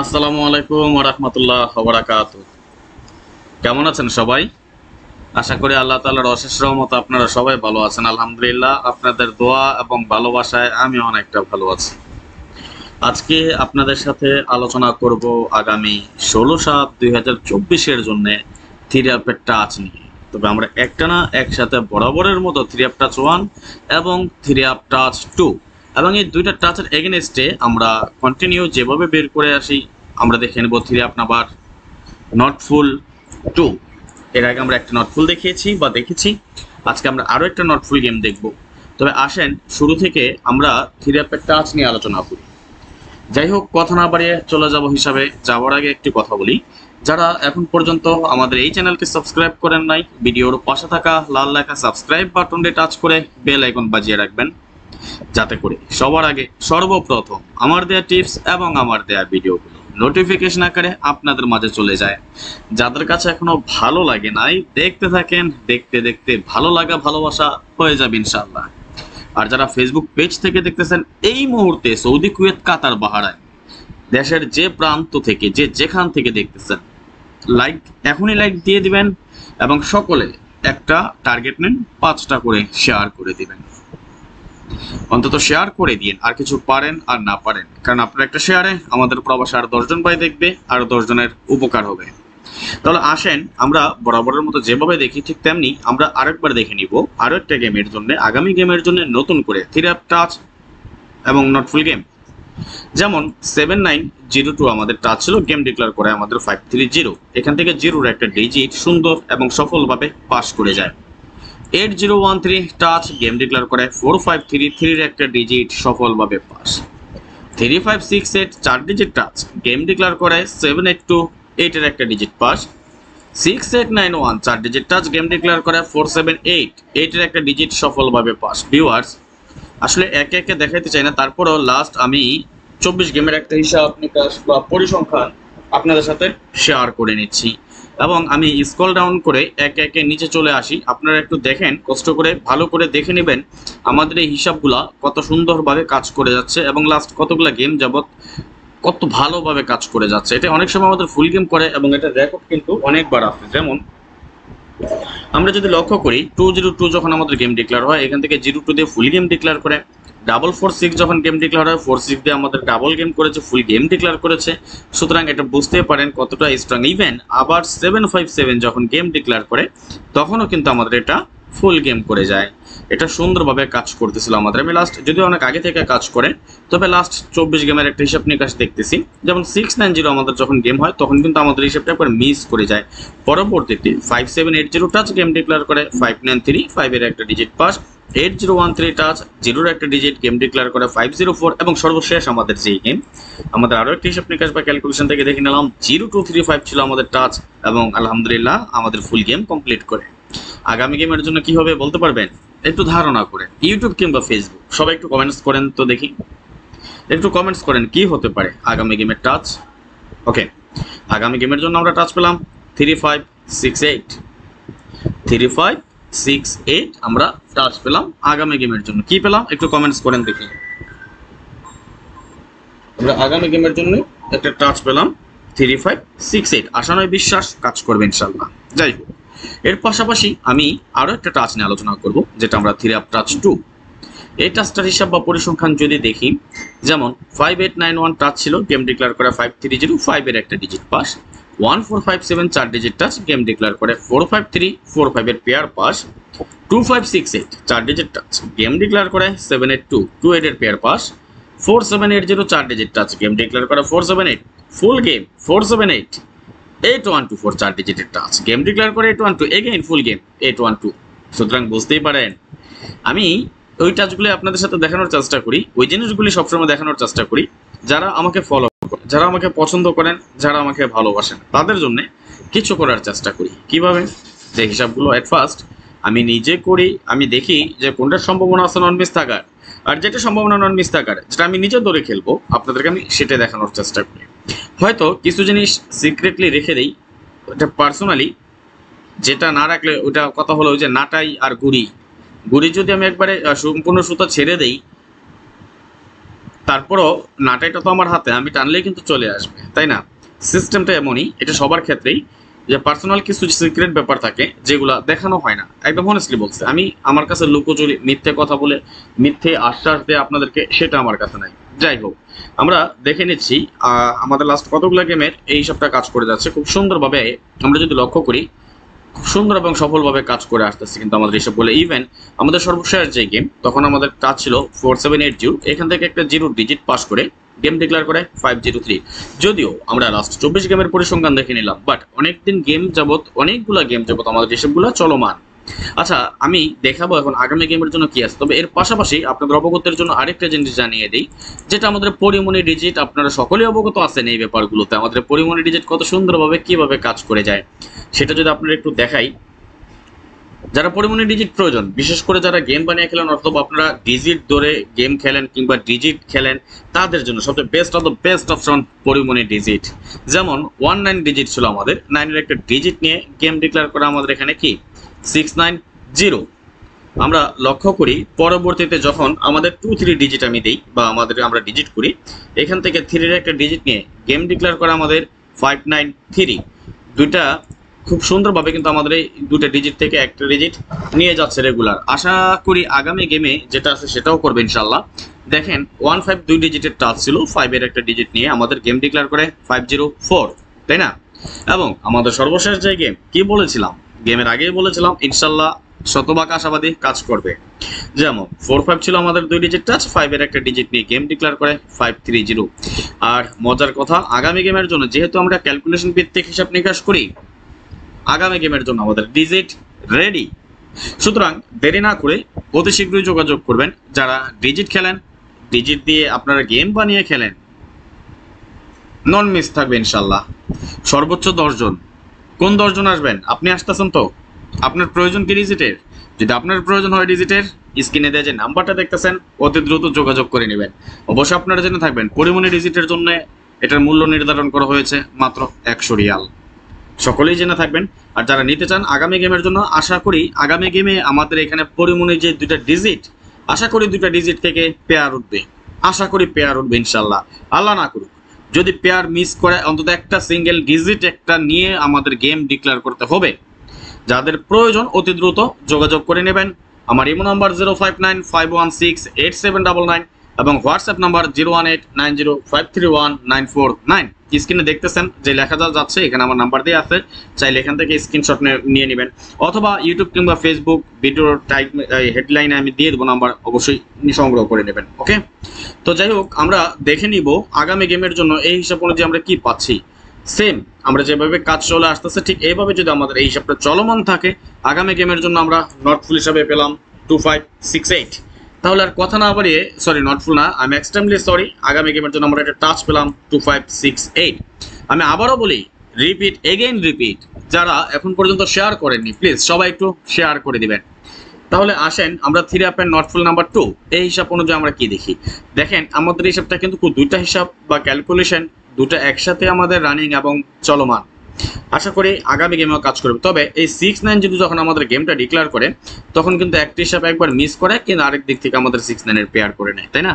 আসসালামু আলাইকুম ওয়া রাহমাতুল্লাহি ওয়া বারাকাতুহু। কেমন আছেন সবাই? আশা করি আল্লাহ তাআলার অশেষ রহমতে আপনারা সবাই ভালো আছেন। আলহামদুলিল্লাহ, আপনাদের দোয়া এবং ভালোবাসায় আমি অনেকটা ভালো আছি। আজকে আপনাদের সাথে আলোচনা করব আগামী ১৬/৭/২০২৪ এর জন্য থ্রি অ্যাপের টাচ নিয়ে। তবে আমরা একটানা একসাথে বরাবরের মতো থ্রি অ্যাপ টাচ 1 এবং থ্রি অ্যাপ টাচ 2 এবং এই দুইটা টাচের এগেনস্টে আমরা কন্টিনিউ যেভাবে বের করে আসি আমরা দেখে নেব থ্রি অ্যাপ নাম্বার নটফুল 2। এর আগে আমরা একটা নটফুল দেখিয়েছি বা দেখেছি। আজকে আমরা আরও একটা নটফুল গেম দেখব। তবে আসেন শুরু থেকে আমরা থ্রি অ্যাপের টাচ নিয়ে আলোচনা করি। যাই হোক, কথা না বাড়িয়ে চলে যাব হিসাবে যাওয়ার আগে একটি কথা বলি। যারা এখন পর্যন্ত আমাদের এই চ্যানেলকে সাবস্ক্রাইব করেন নাই, ভিডিওর পাশে থাকা লাল লেখা সাবস্ক্রাইব বাটনটি টাচ করে বেল আইকন বাজিয়ে রাখবেন, যাতে করে সবার আগে সর্বপ্রথম আমার দেয়া টিপস এবং আমার দেয়া ভিডিওগুলো নোটিফিকেশন আকারে আপনাদের মাঝে চলে যায়। যাদের কাছে এখনো ভালো লাগে নাই, দেখতে থাকেন, দেখতে দেখতে ভালো লাগা ভালোবাসা হয়ে যাবে ইনশাআল্লাহ। আর যারা ফেসবুক পেজ থেকে দেখতেছেন এই মুহূর্তে সৌদি, কুয়েত, কাতার, বাহরাইন, দেশের যে প্রান্ত থেকে যে যেখান থেকে দেখতেছেন, লাইক এখনই লাইক দিয়ে দিবেন এবং সকলে একটা টার্গেট নেন, 5টা করে শেয়ার করে দিবেন। অন্তত শেয়ার করে দিন, আর কিছু পারেন আর না পারেন, কারণ আপনার একটা শেয়ারে আমাদের প্রবাসে আর 10 জন ভাই দেখবে, আর 10 জনের উপকার হবে। তাহলে আসেন আমরা বরাবরের মতো যেভাবে দেখি ঠিক তেমনি আমরা আরেকবার দেখে নিব আরো একটা গেমের জন্য, আগামী গেমের জন্য নতুন করে থ্রি অ্যাপ টাচ এবং নটফুল গেম। যেমন 7902 আমাদের টাচ ছিল, গেম ডিক্লেয়ার করে আমাদের 530। এখান থেকে জিরোর একটা ডিজিট সুন্দর এবং সফলভাবে পাস করে যায়। 8013 টাচ গেম ডিক্লেয়ার করে 4533 এর একটা ডিজিট সফলভাবে পাস। 3568 চার ডিজিট টাচ গেম ডিক্লেয়ার করে 7828 এর একটা ডিজিট পাস। 6891 চার ডিজিট টাচ গেম ডিক্লেয়ার করে 4788 এর একটা ডিজিট সফলভাবে পাস। ভিউয়ার্স, আসলে একে একে দেখাইতে চাই না, তারপরও লাস্ট আমি 24 গেমের একটা হিসাব নিকাশ বা পরিসংখ্যান আপনাদের সাথে শেয়ার করে নিচ্ছি এবং আমি স্ক্রল ডাউন করে একে একে নিচে চলে আসি। আপনারা একটু দেখেন, কষ্ট করে ভালো করে দেখে নেবেন আমাদের এই হিসাবগুলা কত সুন্দরভাবে কাজ করে যাচ্ছে এবং লাস্ট কতগুলো গেম যাবত কত ভালোভাবে কাজ করে যাচ্ছে। এটা অনেক সময় আমাদের ফুল গেম করে এবং এটা রেকর্ড কিন্তু অনেকবার আছে। যেমন আমরা যদি লক্ষ্য করি 202 যখন আমাদের গেম ডিক্লেয়ার হয়, এখান থেকে 02 দিয়ে ফুল গেম ডিক্লেয়ার করে। 446 যখন গেম ডিক্লেয়ার হয়, 46 দিয়ে আমাদের ডাবল গেম করেছে, ফুল গেম ডিক্লেয়ার করেছে। সুতরাং এটা বুঝতে পারেন কতটা স্ট্রং। ইভেন আবার 757 যখন গেম ডিক্লেয়ার করে তখনও কিন্তু আমাদের এটা ফুল গেম করে যায়। এটা সুন্দরভাবে কাজ করতেছিল আমাদের। আমি লাস্ট যদিও অনেক আগে থেকে কাজ করে, তবে লাস্ট 24 গেমের একটা হিসাব নিকাশ দেখতেছি। যেমন 690 আমাদের যখন গেম হয় তখন কিন্তু আমাদের হিসাবটা একবার মিস করে যায়। পরবর্তীতে 5780 টাচ গেম ডিক্লেয়ার করে 5935 এর একটা ডিজিট পাস। 8013 টাচ জিরোর একটা ডিজিট গেম ডিক্লেয়ার করে 504 এবং সর্বশেষ আমাদের যেই গেম, আমাদের আরও একটা হিসাব নিকাশ বা ক্যালকুলেশন থেকে দেখে নিলাম 0235 ছিল আমাদের টাচ এবং আলহামদুলিল্লাহ আমাদের ফুল গেম কমপ্লিট করে। আগামী গেমের জন্য কি হবে বলতে পারবেন? একটু ধারণা করেন, ইউটিউব কিংবা ফেসবুক সবাই একটু কমেন্টস করেন তো দেখি, একটু কমেন্টস করেন কি হতে পারে আগামী গেমের টাচ। ওকে, আগামী গেমের জন্য আমরা টাচ পেলাম 3568। 3568 আমরা টাচ পেলাম আগামী গেমের জন্য। কি পেলাম একটু কমেন্টস করেন দেখি। আমরা আগামী গেমের জন্য একটা টাচ পেলাম 3568। আশা নয় বিশ্বাস, কাজ করবে ইনশাল্লাহ। যাই হোক, এর পাশাপাশি আমি আরও একটা টাচ নিয়ে আলোচনা করব, যেটা আমরা থ্রি অ্যাপ টাচ 2। এই টাচটার হিসাব বা পরিসংখ্যান যদি দেখি, যেমন 5891 টাচ ছিল, গেম ডিক্লেয়ার করে 5305 এর একটা ডিজিট পাস। 1457 চার ডিজিট টাচ গেম ডিক্লেয়ার করে 45345 এর পেয়ার পাস। 2568 চার ডিজিট টাচ গেম ডিক্লেয়ার করে 78228 এর পেয়ার পাস। 4780 চার ডিজিট টাচ গেম ডিক্লেয়ার করে 478 ফুল গেম। 478 8124 চার ডিজিটের টাচ গেম ডিক্লেয়ার করে 812 এগেইন ফুল গেম 812। সুতরাং বুঝতেই পারেন আমি ওই টাচগুলি আপনাদের সাথে দেখানোর চেষ্টা করি, ওই জিনিসগুলি সবসময় দেখানোর চেষ্টা করি। যারা আমাকে ফলো করেন, যারা আমাকে পছন্দ করেন, যারা আমাকে ভালোবাসেন, তাদের জন্য কিছু করার চেষ্টা করি। কিভাবে? যে হিসাবগুলো এট ফার্স্ট আমি নিজে করি, আমি দেখি যে কোনটার সম্ভাবনা আছে নন মিস থাকার, আর যেটা সম্ভাবনা নন মিস থাকার, যেটা আমি নিজে ধরে খেলবো, আপনাদেরকে আমি সেটা দেখানোর চেষ্টা করি। হয়তো কিছু জিনিস সিক্রেটলি রেখে দেই, ওটা পার্সোনালি, যেটা না রাখলে ওটা কথা হলো ওই যে নাটাই আর গুড়ি। গুড়ি যদি আমি একবারে সম্পূর্ণ সুতা ছেড়ে দেই, তারপরও নাটাইটা তো আমার হাতে, আমি টানলেই কিন্তু চলে আসবে, তাই না? সিস্টেমটা এমনই, এটা সবার ক্ষেত্রেই, যে পার্সোনাল কিছু সিক্রেট ব্যাপার থাকে যেগুলো দেখানো হয় না। একদম হনেস্টলি বলছে, আমি আমার কাছে লুকোচুরি মিথ্যে কথা বলে মিথ্যে আশ্বাস দিয়ে আপনাদেরকে, সেটা আমার কাছে নাই। যাই হোক, আমরা দেখে নিচ্ছি আমাদের লাস্ট কতগুলো গেমের এই সবটা কাজ করে যাচ্ছে খুব সুন্দরভাবে। আমরা যদি লক্ষ্য করি, খুব সুন্দর এবং সফলভাবে কাজ করে আসতেছে কিন্তু আমাদের এইসব বলে। ইভেন আমাদের সর্বশেষ যে গেম, তখন আমাদের কাজ ছিল 4780, এখান থেকে একটা জিরো ডিজিট পাস করে গেম ডিক্লেয়ার করে 503। যদিও আমরা লাস্ট 24 গেমের পরিসংখ্যান দেখে নিলাম, বাট অনেকদিন গেম যাবত, অনেকগুলা গেম যাবত আমাদের এসবগুলো চলমান। আচ্ছা, আমি দেখাবো এখন আগামী গেমের জন্য কি আছে। তবে এর পাশাপাশি আপনাদের অবগতের জন্য আরেকটা জিনিস জানিয়ে দিই, যেটা আমাদের পরিমণি ডিজিট, আপনারা সকলেই অবগত আছেন এই ব্যাপারগুলোতে, আমাদের পরিমণি ডিজিট কত সুন্দরভাবে কিভাবে কাজ করে যায় সেটা যদি আপনারা একটু দেখাই। যারা পরিমণি ডিজিট প্রয়োজন, বিশেষ করে যারা গেম বানিয়ে খেলেন অথবা আপনারা ডিজিট ধরে গেম খেলেন কিংবা ডিজিট খেলেন, তাদের জন্য সবচেয়ে best of the best option Pori Moni digit. যেমন 19 ডিজিট ছিল আমাদের, 9-এর একটা ডিজিট নিয়ে গেম ডিক্লেয়ার করা আমাদের এখানে কি 690। আমরা লক্ষ্য করি পরবর্তীতে যখন আমাদের 2-3 ডিজিট আমি দিই বা আমরা ডিজিট করি, এখান থেকে 3-এর একটা ডিজিট নিয়ে গেম ডিক্লেয়ার করা আমাদের 593। দুইটা খুব সুন্দরভাবে কিন্তু আমাদের এই দুটো ডিজিট থেকে একটা ডিজিট নিয়ে যাচ্ছে রেগুলার। আশা করি আগামী গেমে যেটা আছে সেটাও করবে ইনশাল্লাহ। দেখেন 15 2 ডিজিটের টাচ ছিল, 5-এর একটা ডিজিট নিয়ে আমাদের গেম ডিক্লেয়ার করে 504, তাই না? এবং আমাদের সর্বশেষ যে গেম, কি বলেছিলাম গেমের আগেই বলেছিলাম ইনশাল্লাহ শতভাগ আশাবাদী কাজ করবে। যেমন 45 ছিল আমাদের 2 ডিজিট টাচ, 5-এর একটা ডিজিট নিয়ে গেম ডিক্লেয়ার করে 530। আর মজার কথা, আগামী গেমের জন্য যেহেতু আমরা ক্যালকুলেশন ভিত্তিক হিসাব নিকাশ করি, আগামী গেমের জন্য আমাদের ডিজিট রেডি। সুতরাং দেরি না করে অতি শীঘ্রই যোগাযোগ করবেন। যারা ডিজিট খেলেন, ডিজিট দিয়ে আপনারা গেম বানিয়ে খেলেন, নন মিস থাকবে ইনশাল্লাহ। সর্বোচ্চ 10 জন। কোন 10 জন আসবেন? আপনি আসতেছেন তো? আপনার প্রয়োজন কি ডিজিটের? যদি আপনার প্রয়োজন হয় ডিজিটের, স্ক্রিনে দেওয়া যে নাম্বারটা দেখতেছেন, অতি দ্রুত যোগাযোগ করে নেবেন। অবশ্যই আপনারা জেনে থাকবেন পরিমণি ডিজিটের জন্য এটার মূল্য নির্ধারণ করা হয়েছে মাত্র 100 রিয়াল। সকলেই জেনে থাকবেন। আর যারা নিতে চান আগামী গেমের জন্য, আশা করি আগামী গেমে আমাদের এখানে পরিমণির যে 2টা ডিজিট, আশা করি 2টা ডিজিট থেকে পেয়ার উঠবে, আশা করি পেয়ার উঠবে ইনশাল্লাহ। আল্লাহ না করুক যদি পেয়ার মিস করে, অন্তত একটা সিঙ্গেল ডিজিট একটা নিয়ে আমাদের গেম ডিক্লেয়ার করতে হবে। যাদের প্রয়োজন অতি দ্রুত যোগাযোগ করে নেবেন। আমার ইমো নাম্বার 05951687999 এবং হোয়াটসঅ্যাপ নাম্বার 01890531949। স্ক্রিনে দেখতেছেন যে লেখা যাচ্ছে, এখানে আমার নাম্বার দিয়ে আছে, চাইলে এখান থেকে স্ক্রিনশট নিয়ে নেবেন, অথবা ইউটিউব কিংবা ফেসবুক ভিডিওর টাইপ হেডলাইনে আমি দিয়ে দেবো নাম্বার, অবশ্যই সংগ্রহ করে নেবেন। ওকে, তো যাই হোক, আমরা দেখে নিব আগামী গেমের জন্য এই হিসাব অনুযায়ী আমরা কি পাচ্ছি। সেম আমরা যেভাবে কাজ চলে আসতেছে ঠিক এইভাবে যদি আমাদের এই হিসাবটা চলমান থাকে, আগামী গেমের জন্য আমরা নট ফুল হিসাবে পেলাম 2568। তাহলে আর কথা না বাড়িয়ে, সরি নট ফুল না, আমি এক্সট্রিমলি সরি, আগামী গেমের জন্য আমরা একটা টাচ পেলাম 2568। আমি আবারও বলি, রিপিট এগেইন রিপিট, যারা এখন পর্যন্ত শেয়ার করেননি প্লিজ সবাই একটু শেয়ার করে দিবেন। তাহলে আসেন আমরা 3 অ্যাপের নট ফুল নাম্বার 2 এই হিসাব অনুযায়ী আমরা কি দেখি। দেখেন আমাদের হিসাবটা কিন্তু দুইটা হিসাব বা ক্যালকুলেশন, দুটো একসাথে আমাদের রানিং এবং চলমান। আশা করি আগামী গেমেও কাজ করবে। তবে এই 690 যখন আমাদের গেমটা ডিক্লেয়ার করে, তখন কিন্তু একটা হিসাব একবার মিস করে, কিন্তু আরেক দিক থেকে আমাদের 69-এর পেয়ার করে নেয়, তাই না?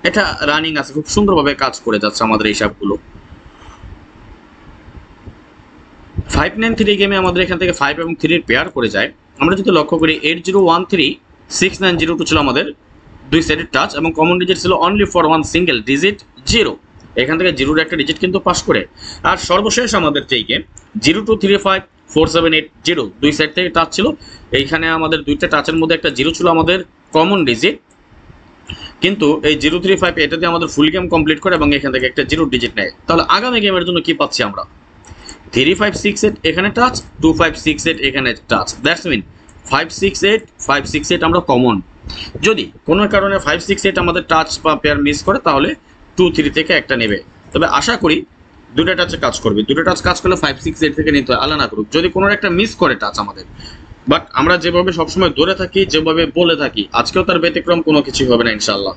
এটা রানিং আছে, খুব সুন্দরভাবে কাজ করে যাচ্ছে আমাদের এই হিসাবগুলো। 593 গেমে আমাদের এখান থেকে 5 এবং 3-এর পেয়ার করে যায়। আমরা যদি লক্ষ্য করি 80136902 ছিল আমাদের 2 সেটের টাচ, এবং কমন ডিজিট ছিল অনলি ফর 1 সিঙ্গেল ডিজিট 0। এখান থেকে 0-এর একটা ডিজিট কিন্তু পাস করে। আর সর্বশেষ আমাদের যেই গেম 0235478 2 সেট থেকে টাচ ছিল, এইখানে আমাদের দুইটা টাচের মধ্যে একটা 0 ছিল আমাদের কমন ডিজিট, কিন্তু এই 035 এটা দিয়ে আমাদের ফুল গেম কমপ্লিট করে এবং এখান থেকে একটা 0 ডিজিট নেয়। তাহলে আগামী গেমের জন্য কি পাচ্ছি আমরা? 3568 এখানে টাচ, 2568 এখানে টাচ, দ্যাটস মিন 568 আমরা কমন। যদি কোনো কারণে 568 আমাদের টাচ বা পেয়ার মিস করে, তাহলে 2-3 থেকে একটা নেবে। তবে আশা করি দুটো টাচে কাজ করবে, দুটো টাচ কাজ করলে 568 থেকে নিতে হয়, আল্লাহ না করুক যদি কোনো একটা মিস করে টাচ আমাদের। বাট আমরা যেভাবে সবসময় দৌড়ে থাকি, যেভাবে বলে থাকি, আজকেও তার ব্যতিক্রম কোনো কিছু হবে না ইনশাল্লাহ।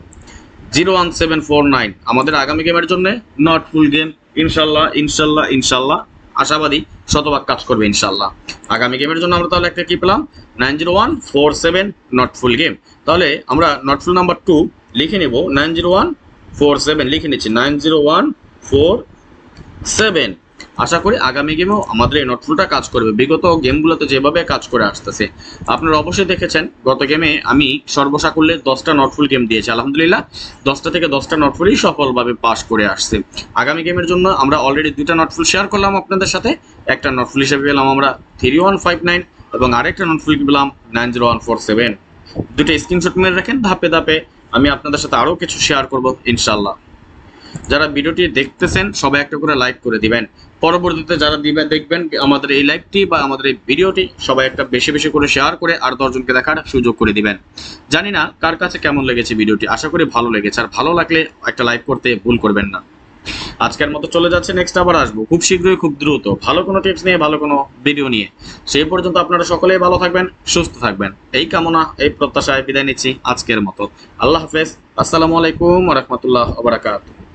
01749 আমাদের আগামী গেমের জন্য নট ফুল গেম, ইনশাল্লাহ ইনশাল্লাহ ইনশাল্লাহ আশাবাদী শতভাগ কাজ করবে ইনশাল্লাহ। আগামী গেমের জন্য আমরা তাহলে একটা কি পেলাম? 90147 নট ফুল গেম। তাহলে আমরা নট ফুল নাম্বার 2 লিখে নেব 901 9147 লিখে নিচ্ছি 90147। আশা করি আগামী গেমেও আমাদের এই নটফুলটা কাজ করবে। বিগত গেমগুলোতে যেভাবে কাজ করে আসতেছে আপনারা অবশ্যই দেখেছেন, গত গেমে আমি সর্বসাকুল্যে 10টা নটফুল গেম দিয়েছি, আলহামদুলিল্লাহ 10টা থেকে 10টা নটফুলই সফলভাবে পাস করে আসছে। আগামী গেমের জন্য আমরা অলরেডি 2টা নটফুল শেয়ার করলাম আপনাদের সাথে। একটা নটফুল হিসেবে পেলাম আমরা 3159 এবং আরেকটা নটফুল পেলাম 90147। দুটো স্ক্রিনশট মেরে রাখেন, ধাপে ধাপে আমি আপনাদের সাথে আরও কিছু শেয়ার করব ইনশাল্লাহ। যারা ভিডিওটি দেখতেছেন সবাই একটা করে লাইক করে দিবেন। পরবর্তীতে যারা দেখবেন আমাদের এই লাইভটি বা আমাদের এই ভিডিওটি সবাই একটা বেশি বেশি করে শেয়ার করে আর 10 জনকে দেখার সুযোগ করে দিবেন। জানি না কার কাছে কেমন লেগেছে ভিডিওটি, আশা করি ভালো লেগেছে। আর ভালো লাগলে একটা লাইক করতে ভুল করবেন না। আজকের মতো চলে যাচ্ছে, নেক্সট আবার আসবো খুব শীঘ্রই, খুব দ্রুত ভালো কোনো টিপস নিয়ে, ভালো কোনো ভিডিও নিয়ে। সেই পর্যন্ত আপনারা সকলেই ভালো থাকবেন, সুস্থ থাকবেন, এই কামনা এই প্রত্যাশায় বিদায় নিচ্ছি আজকের মতো। আল্লাহ হাফেজ, আসসালামু আলাইকুম ওয়া রাহমাতুল্লাহি ওয়া বারাকাতুহু।